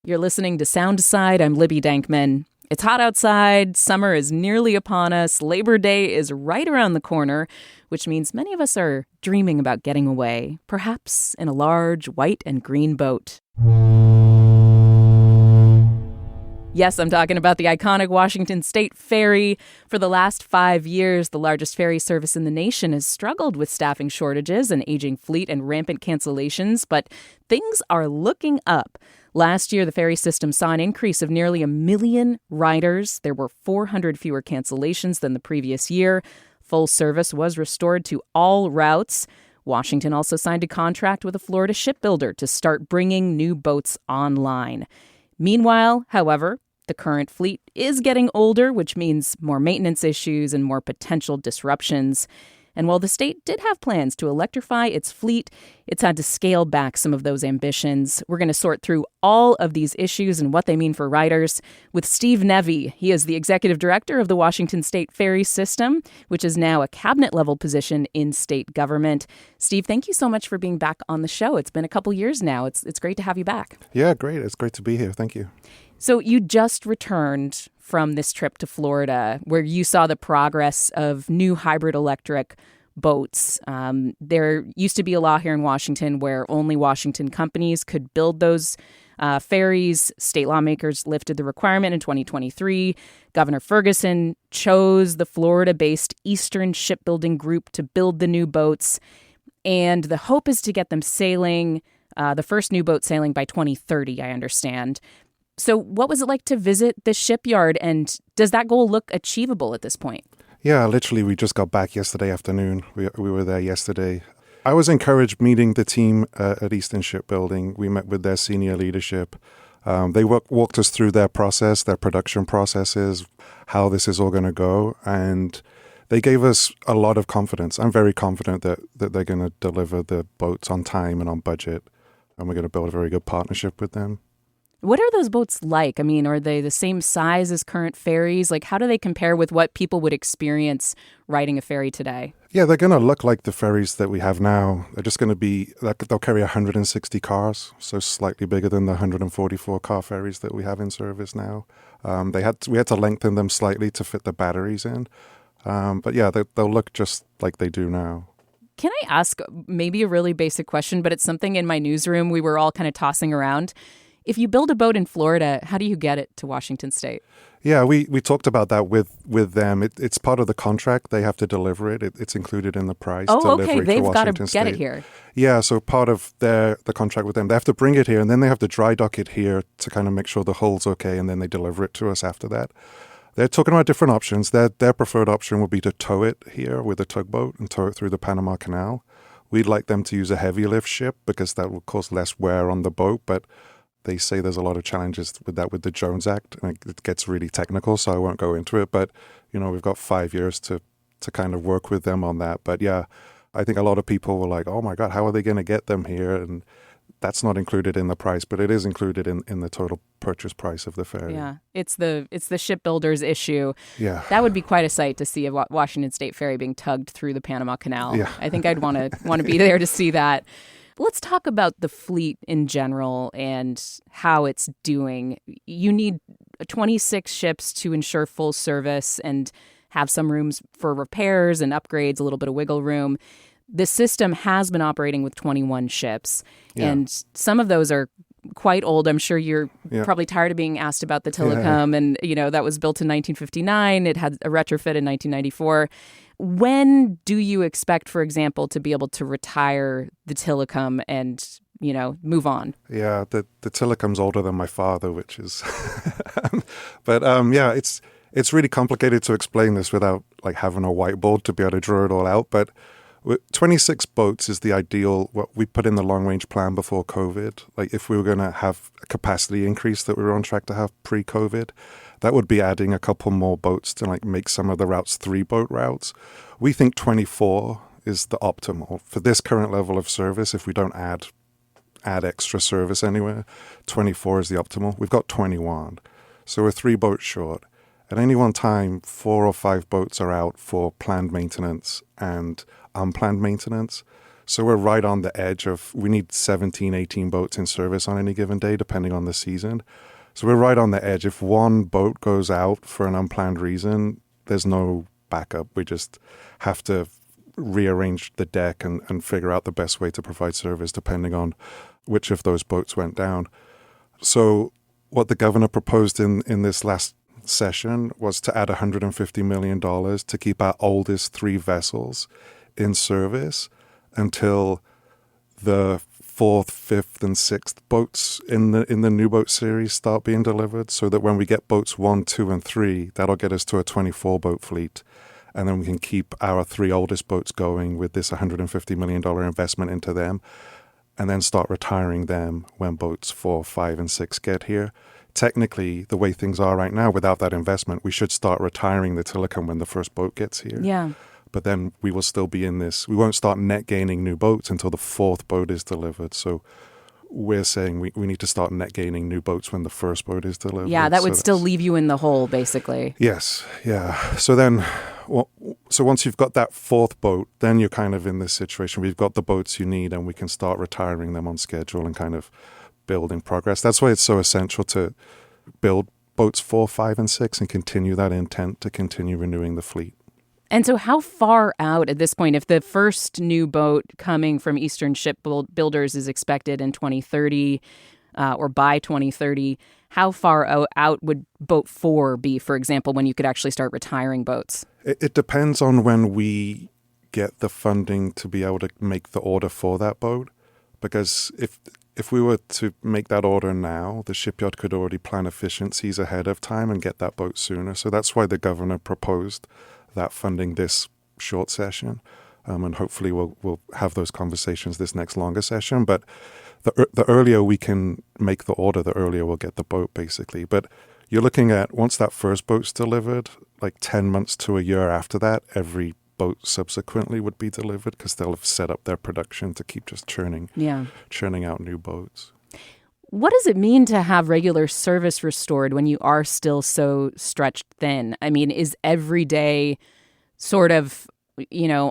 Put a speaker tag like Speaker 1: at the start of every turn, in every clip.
Speaker 1: You're listening to Soundside. I'm Libby Dankman. It's hot outside. Summer is nearly upon us. Labor Day is right around the corner, which means many of us are dreaming about getting away, perhaps in a large white and green boat. Yes, I'm talking about the iconic Washington State Ferry. For the last 5 years, the largest ferry service in the nation has struggled with staffing shortages, an aging fleet, and rampant cancellations, but things are looking up. Last year, the ferry system saw an increase of nearly 1 million riders. There were 400 fewer cancellations than the previous year. Full service was restored to all routes. Washington also signed a contract with a Florida shipbuilder to start bringing new boats online. Meanwhile, however, the current fleet is getting older, which means more maintenance issues and more potential disruptions. And while the state did have plans to electrify its fleet, it's had to scale back some of those ambitions. We're going to sort through all of these issues and what they mean for riders with Steve Nevey. He is the executive director of the Washington State Ferry System, which is now a cabinet-level position in state government. Steve, thank you so much for being back on the show. It's been a couple years now. It's great to have you back.
Speaker 2: Yeah, great. It's great to be here. Thank you.
Speaker 1: So you just returned from this trip to Florida where you saw the progress of new hybrid electric boats. There used to be a law here in Washington where only Washington companies could build those ferries. State lawmakers lifted the requirement in 2023. Governor Ferguson chose the Florida-based Eastern Shipbuilding Group to build the new boats. And the hope is to get them sailing, the first new boat sailing by 2030, I understand. So what was it like to visit the shipyard, and does that goal look achievable at this point?
Speaker 2: Yeah, literally, we just got back yesterday afternoon. We were there yesterday. I was encouraged meeting the team at Eastern Shipbuilding. We met with their senior leadership. They walked us through their process, their production processes, how this is all going to go, and they gave us a lot of confidence. I'm very confident that they're going to deliver the boats on time and on budget, and we're going to build a very good partnership with them.
Speaker 1: What are those boats like? I mean, are they the same size as current ferries? Like, how do they compare with what people would experience riding a ferry today?
Speaker 2: Yeah, they're going to look like the ferries that we have now. They're just going to be, they'll carry 160 cars, so slightly bigger than the 144 car ferries that we have in service now. We had to lengthen them slightly to fit the batteries in. But yeah, they'll look just like they do now.
Speaker 1: Can I ask maybe a really basic question, but it's something in my newsroom we were all kind of tossing around. If you build a boat in Florida, how do you get it to Washington State?
Speaker 2: Yeah, we talked about that with them. It's part of the contract. They have to deliver it. It's included in the price.
Speaker 1: Oh, okay. They've
Speaker 2: got to
Speaker 1: get it here.
Speaker 2: Yeah, so part of the contract with them, they have to bring it here, and then they have to dry dock it here to kind of make sure the hull's okay, and then they deliver it to us after that. They're talking about different options. Their preferred option would be to tow it here with a tugboat and tow it through the Panama Canal. We'd like them to use a heavy lift ship because that will cause less wear on the boat, but they say there's a lot of challenges with that with the Jones Act, and it gets really technical, so I won't go into it. But, we've got 5 years to kind of work with them on that. But yeah, I think a lot of people were like, oh my God, how are they going to get them here? And that's not included in the price, but it is included in the total purchase price of the ferry.
Speaker 1: Yeah, it's the shipbuilder's issue.
Speaker 2: Yeah.
Speaker 1: That would be quite a sight to see a Washington State ferry being tugged through the Panama Canal. Yeah. I think I'd want to be there to see that. Let's talk about the fleet in general and how it's doing. You need 26 ships to ensure full service and have some rooms for repairs and upgrades, a little bit of wiggle room. The system has been operating with 21 ships, and some of those are quite old. I'm sure you're probably tired of being asked about the Telecom, and that was built in 1959. It had a retrofit in 1994. When do you expect, for example, to be able to retire the Telecom and, move on?
Speaker 2: Yeah, the Telecom's older than my father, which is... but it's really complicated to explain this without having a whiteboard to be able to draw it all out. But 26 boats is the ideal, what we put in the long-range plan before COVID. If we were going to have a capacity increase that we were on track to have pre-COVID, that would be adding a couple more boats to make some of the routes 3-boat routes. We think 24 is the optimal. For this current level of service, if we don't add extra service anywhere, 24 is the optimal. We've got 21. So we're 3 boats short. At any one time, 4 or 5 boats are out for planned maintenance and unplanned maintenance. So we're right on the edge of, we need 17, 18 boats in service on any given day, depending on the season. So we're right on the edge. If one boat goes out for an unplanned reason, there's no backup. We just have to rearrange the deck and figure out the best way to provide service depending on which of those boats went down. So what the governor proposed in this last session was to add $150 million to keep our oldest 3 vessels in service until the 4th, 5th, and 6th boats in the new boat series start being delivered, so that when we get boats 1, 2, and 3, that'll get us to a 24-boat fleet. And then we can keep our 3 oldest boats going with this $150 million investment into them, and then start retiring them when boats 4, 5, and 6 get here. Technically, the way things are right now, without that investment, we should start retiring the Tillicum when the first boat gets here.
Speaker 1: Yeah.
Speaker 2: But then we will still be in this. We won't start net gaining new boats until the 4th boat is delivered. So we're saying we need to start net gaining new boats when the first boat is delivered.
Speaker 1: Yeah, that would still leave you in the hole, basically.
Speaker 2: Yes, yeah. So then, so once you've got that 4th boat, then you're kind of in this situation. We've got the boats you need, and we can start retiring them on schedule and kind of building progress. That's why it's so essential to build boats 4, 5, and 6 and continue that intent to continue renewing the fleet.
Speaker 1: And so how far out at this point, if the first new boat coming from Eastern Shipbuilders is expected in 2030 or by 2030, how far out would boat 4 be, for example, when you could actually start retiring boats?
Speaker 2: It depends on when we get the funding to be able to make the order for that boat. Because if we were to make that order now, the shipyard could already plan efficiencies ahead of time and get that boat sooner. So that's why the governor proposed that funding this short session, and hopefully we'll have those conversations this next longer session. But the earlier we can make the order, the earlier we'll get the boat, basically. But you're looking at, once that first boat's delivered, like 10 months to a year after that, every boat subsequently would be delivered, because they'll have set up their production to keep just churning out new boats.
Speaker 1: What does it mean to have regular service restored when you are still so stretched thin? I mean, is every day sort of,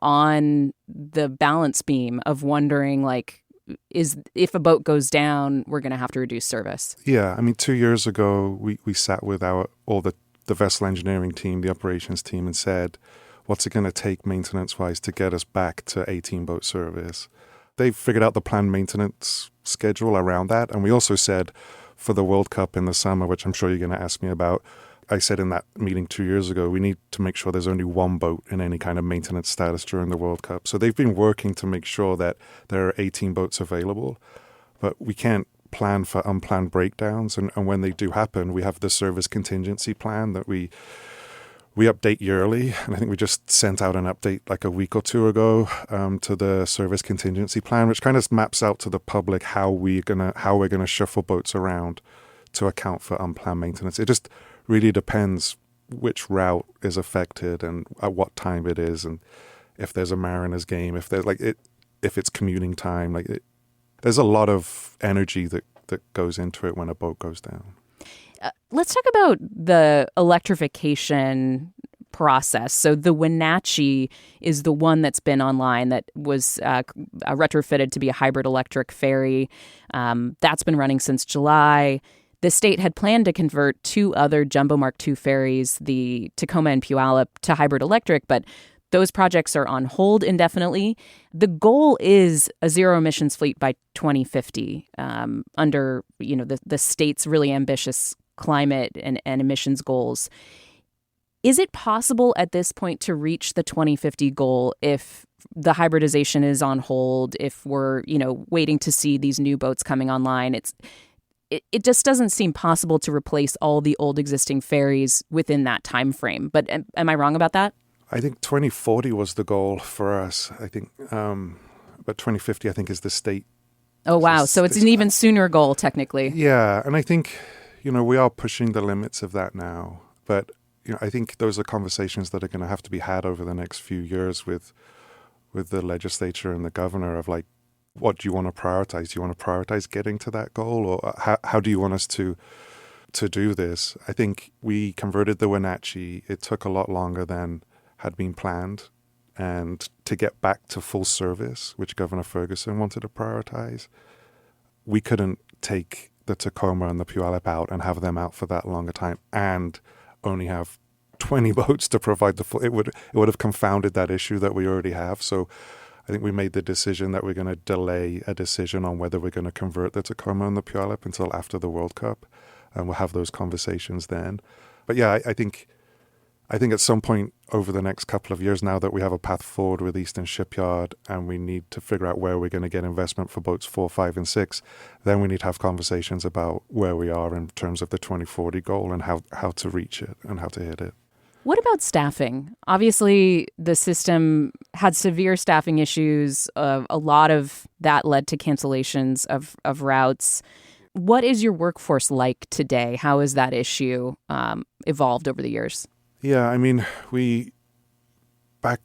Speaker 1: on the balance beam of wondering, like, if a boat goes down, we're going to have to reduce service?
Speaker 2: Yeah, I mean, 2 years ago, we sat with all the vessel engineering team, the operations team, and said, what's it going to take maintenance-wise to get us back to 18-boat service? They've figured out the planned maintenance schedule around that. And we also said for the World Cup in the summer, which I'm sure you're going to ask me about, I said in that meeting 2 years ago, we need to make sure there's only 1 boat in any kind of maintenance status during the World Cup. So they've been working to make sure that there are 18 boats available. But we can't plan for unplanned breakdowns. And when they do happen, we have the service contingency plan that we update yearly, and I think we just sent out an update like a week or 2 ago to the service contingency plan, which kind of maps out to the public how we're gonna shuffle boats around to account for unplanned maintenance. It just really depends which route is affected and at what time it is, and if there's a mariner's game, if it's commuting time. There's a lot of energy that goes into it when a boat goes down.
Speaker 1: Let's talk about the electrification process. So the Wenatchee is the one that's been online that was retrofitted to be a hybrid electric ferry. That's been running since July. The state had planned to convert 2 other Jumbo Mark II ferries, the Tacoma and Puyallup, to hybrid electric, but those projects are on hold indefinitely. The goal is a zero emissions fleet by 2050 under the state's really ambitious climate and emissions goals. Is it possible at this point to reach the 2050 goal if the hybridization is on hold, if we're, waiting to see these new boats coming online? It just doesn't seem possible to replace all the old existing ferries within that time frame. But am I wrong about that?
Speaker 2: I think 2040 was the goal for us, I think. But 2050, I think, is the state.
Speaker 1: Oh, wow. So it's an even sooner goal, technically.
Speaker 2: Yeah. And I think, we are pushing the limits of that now. But, I think those are conversations that are going to have to be had over the next few years with the legislature and the governor of, like, what do you want to prioritize? Do you want to prioritize getting to that goal? Or how do you want us to do this? I think we converted the Wenatchee. It took a lot longer than had been planned. and to get back to full service, which Governor Ferguson wanted to prioritize, we couldn't take the Tacoma and the Puyallup out and have them out for that longer time and only have 20 boats to provide the full. It would have confounded that issue that we already have. So I think we made the decision that we're going to delay a decision on whether we're going to convert the Tacoma and the Puyallup until after the World Cup, and we'll have those conversations then. But yeah, I think at some point over the next couple of years, now that we have a path forward with Eastern Shipyard and we need to figure out where we're going to get investment for boats 4, 5, and 6, then we need to have conversations about where we are in terms of the 2040 goal and how to reach it and how to hit it.
Speaker 1: What about staffing? Obviously, the system had severe staffing issues. A lot of that led to cancellations of routes. What is your workforce like today? How has that issue evolved over the years?
Speaker 2: Yeah, I mean, I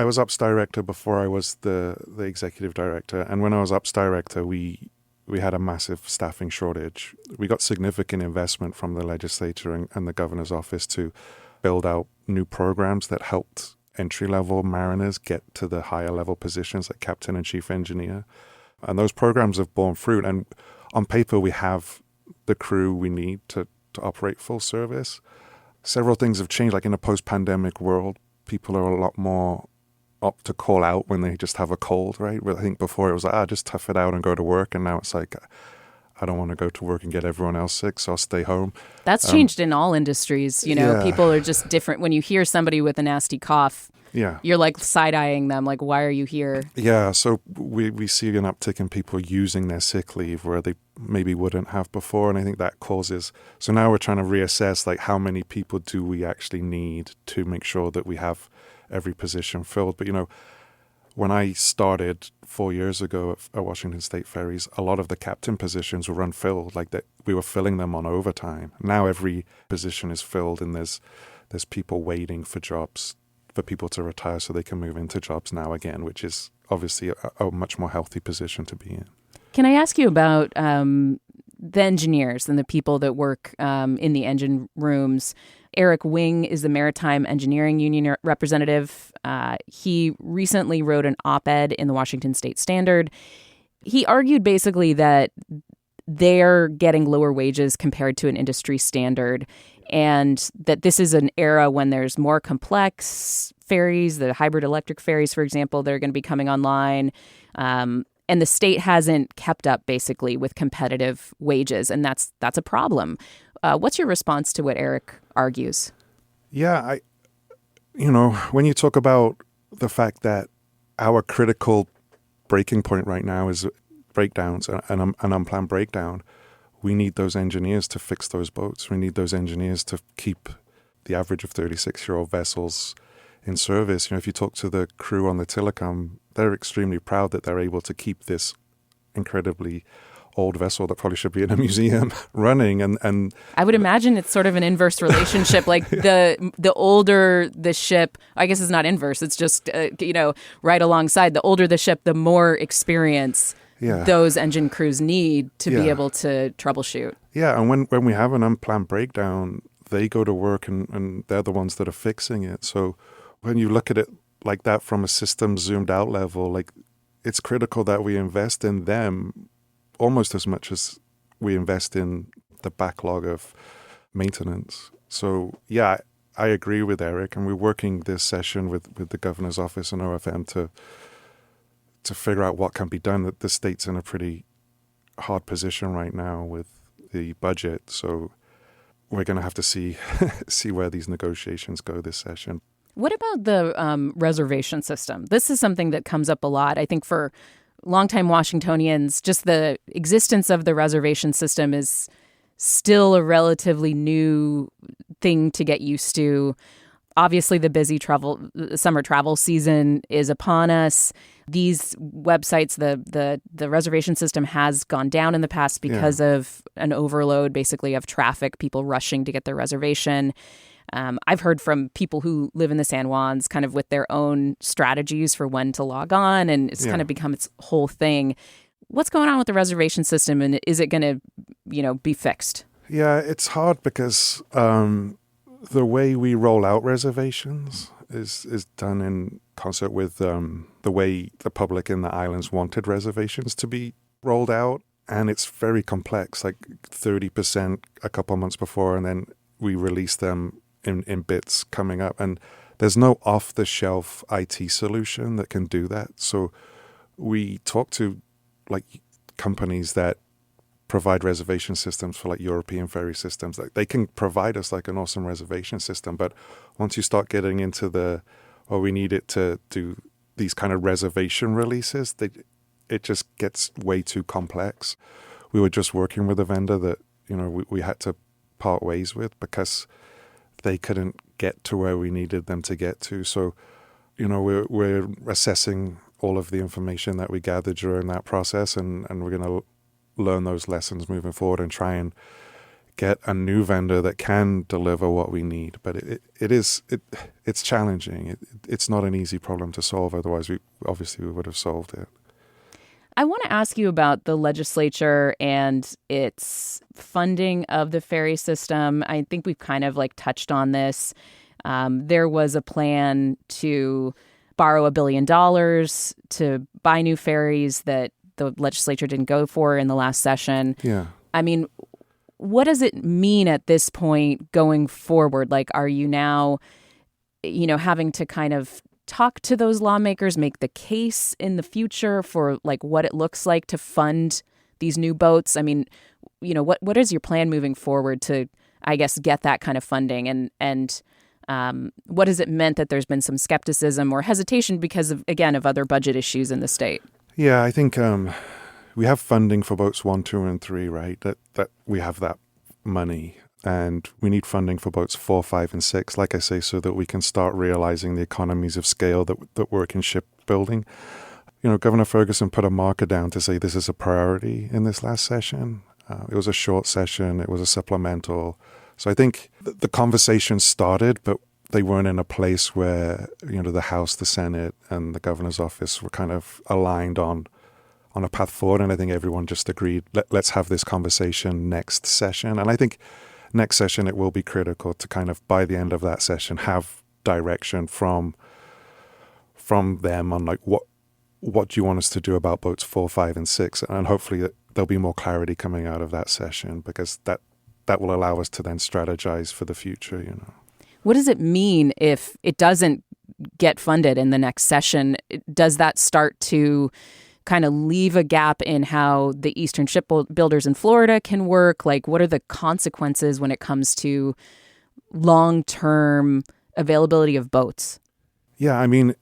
Speaker 2: was ops director before I was the executive director. And when I was ops director, we had a massive staffing shortage. We got significant investment from the legislature and the governor's office to build out new programs that helped entry-level mariners get to the higher-level positions like captain and chief engineer. And those programs have borne fruit. And on paper, we have the crew we need to operate full service. Several things have changed. Like in a post-pandemic world, people are a lot more up to call out when they just have a cold, right? I think before it was like, just tough it out and go to work. And now it's like, I don't want to go to work and get everyone else sick, so I'll stay home.
Speaker 1: That's changed in all industries. People are just different. When you hear somebody with a nasty cough, you're like side-eyeing them, like, why are you here? Yeah,
Speaker 2: so we see an uptick in people using their sick leave where they maybe wouldn't have before, and I think that causes... So now we're trying to reassess, like, how many people do we actually need to make sure that we have every position filled. But, when I started 4 years ago at Washington State Ferries, a lot of the captain positions were unfilled, like that we were filling them on overtime. Now every position is filled, and there's people waiting for jobs, for people to retire so they can move into jobs now again, which is obviously a much more healthy position to be in.
Speaker 1: Can I ask you about the engineers and the people that work in the engine rooms? Eric Wing is the Maritime Engineering Union representative. He recently wrote an op-ed in the Washington State Standard. He argued basically that they're getting lower wages compared to an industry standard, and that this is an era when there's more complex ferries, the hybrid electric ferries, for example, that are going to be coming online. And the state hasn't kept up basically with competitive wages, and that's a problem. What's your response to what Eric argues?
Speaker 2: Yeah, when you talk about the fact that our critical breaking point right now is breakdowns, an unplanned breakdown, we need those engineers to fix those boats. We need those engineers to keep the average of 36-year-old vessels in service. If you talk to the crew on the Tillicum, they're extremely proud that they're able to keep this incredibly old vessel that probably should be in a museum running. And
Speaker 1: I would imagine it's sort of an inverse relationship. Like the older the ship, I guess it's not inverse. It's just, right alongside. The older the ship, the more experience those engine crews need to be able to troubleshoot.
Speaker 2: Yeah, and when we have an unplanned breakdown, they go to work and they're the ones that are fixing it. So when you look at it like that from a system zoomed out level, like it's critical that we invest in them almost as much as we invest in the backlog of maintenance. So yeah, I agree with Eric, and we're working this session with the governor's office and OFM to figure out what can be done. That the state's in a pretty hard position right now with the budget, so we're going to have to see where these negotiations go this session.
Speaker 1: What about the reservation system? This is something that comes up a lot. I think for longtime Washingtonians, just the existence of the reservation system is still a relatively new thing to get used to. Obviously, the busy summer travel season is upon us. These websites, the reservation system has gone down in the past because of an overload, basically, of traffic, people rushing to get their reservation. I've heard from people who live in the San Juans kind of with their own strategies for when to log on, and it's kind of become its whole thing. What's going on with the reservation system, and is it going to, be fixed?
Speaker 2: Yeah, it's hard because The way we roll out reservations is done in concert with the way the public in the islands wanted reservations to be rolled out. And it's very complex, like 30% a couple months before, and then we release them in bits coming up. And there's no off-the-shelf IT solution that can do that. So we talk to like companies that provide reservation systems for like European ferry systems. Like they can provide us like an awesome reservation system, but once you start getting into we need it to do these kind of reservation releases, it just gets way too complex. We were just working with a vendor that, we had to part ways with because they couldn't get to where we needed them to get to. So, we're assessing all of the information that we gathered during that process, and we're going to learn those lessons moving forward and try and get a new vendor that can deliver what we need. But it's challenging. It's not an easy problem to solve. Otherwise, we would have solved it.
Speaker 1: I want to ask you about the legislature and its funding of the ferry system. I think we've kind of like touched on this. There was a plan to borrow $1 billion to buy new ferries that the legislature didn't go for in the last session.
Speaker 2: Yeah.
Speaker 1: I mean, what does it mean at this point going forward? Like, are you now, having to kind of talk to those lawmakers, make the case in the future for like what it looks like to fund these new boats? I mean, what is your plan moving forward to, I guess, get that kind of funding? And what has it meant that there's been some skepticism or hesitation because of other budget issues in the state?
Speaker 2: Yeah, I think we have funding for boats 1, 2, and 3, right? That we have that money, and we need funding for boats 4, 5, and 6, like I say, so that we can start realizing the economies of scale that work in shipbuilding. Governor Ferguson put a marker down to say this is a priority in this last session. It was a short session. It was a supplemental. So I think the conversation started, but they weren't in a place where, the House, the Senate, and the governor's office were kind of aligned on a path forward. And I think everyone just agreed, let's have this conversation next session. And I think next session it will be critical to kind of, by the end of that session, have direction from them on like what do you want us to do about boats 4, 5, and 6. And hopefully there'll be more clarity coming out of that session, because that will allow us to then strategize for the future,
Speaker 1: What does it mean if it doesn't get funded in the next session? Does that start to kind of leave a gap in how the Eastern shipbuilders in Florida can work? Like, what are the consequences when it comes to long-term availability of boats?
Speaker 2: Yeah, I mean,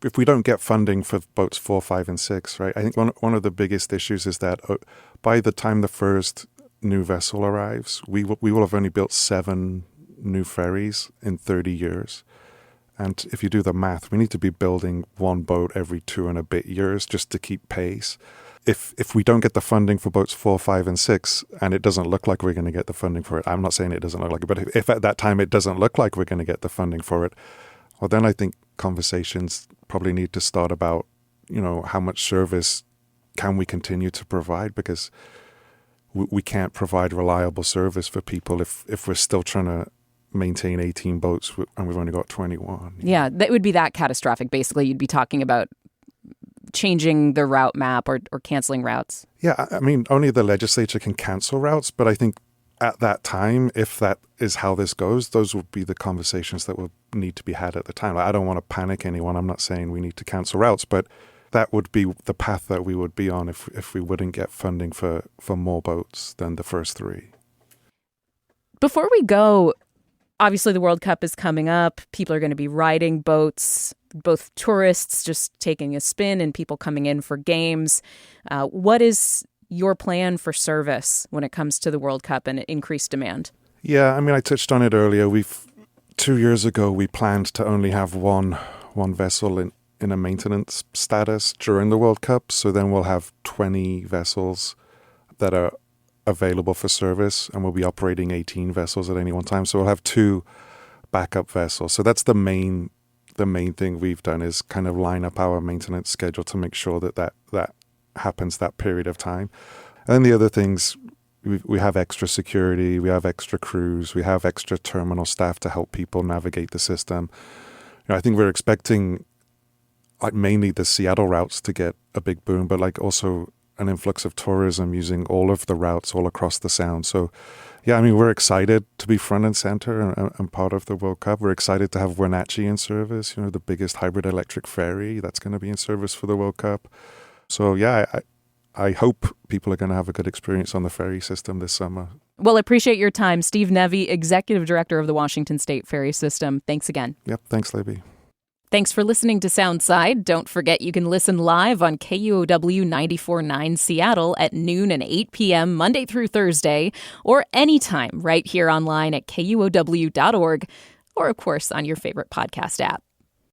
Speaker 2: if we don't get funding for boats 4, 5, and 6, right, I think one of the biggest issues is that by the time the first new vessel arrives, we will have only built 7 new ferries in 30 years. And if you do the math, we need to be building 1 boat every 2 and a bit years just to keep pace. If we don't get the funding for boats 4, 5, and 6, and it doesn't look like we're going to get the funding for it, I'm not saying it doesn't look like it, but if at that time it doesn't look like we're going to get the funding for it, well, then I think conversations probably need to start about, how much service can we continue to provide, because we can't provide reliable service for people if we're still trying to maintain 18 boats and we've only got 21.
Speaker 1: Yeah, that would be that catastrophic. Basically, you'd be talking about changing the route map or canceling routes.
Speaker 2: Yeah, I mean, only the legislature can cancel routes, but I think at that time, if that is how this goes, those would be the conversations that would need to be had at the time. I don't want to panic anyone. I'm not saying we need to cancel routes, but that would be the path that we would be on if we wouldn't get funding for more boats than the first 3.
Speaker 1: Before we go, obviously the World Cup is coming up. People are going to be riding boats, both tourists just taking a spin and people coming in for games. What is your plan for service when it comes to the World Cup and increased demand?
Speaker 2: Yeah, I mean, I touched on it earlier. 2 years ago, we planned to only have one vessel in a maintenance status during the World Cup. So then we'll have 20 vessels that are available for service, and we'll be operating 18 vessels at any one time. So we'll have 2 backup vessels. So that's the main thing we've done, is kind of line up our maintenance schedule to make sure that happens that period of time. And then the other things, we have extra security, we have extra crews, we have extra terminal staff to help people navigate the system. I think we're expecting like mainly the Seattle routes to get a big boom, but like also an influx of tourism using all of the routes all across the Sound. So yeah, I mean, we're excited to be front and center and part of the World Cup. We're excited to have Wenatchee in service, the biggest hybrid electric ferry that's going to be in service for the World Cup. So yeah, I hope people are going to have a good experience on the ferry system this summer.
Speaker 1: Well, appreciate your time. Steve Nevey, Executive Director of the Washington State Ferry System. Thanks again.
Speaker 2: Yep. Thanks, Libby.
Speaker 1: Thanks for listening to Soundside. Don't forget you can listen live on KUOW 94.9 Seattle at noon and 8 p.m. Monday through Thursday, or anytime right here online at KUOW.org, or of course on your favorite podcast app.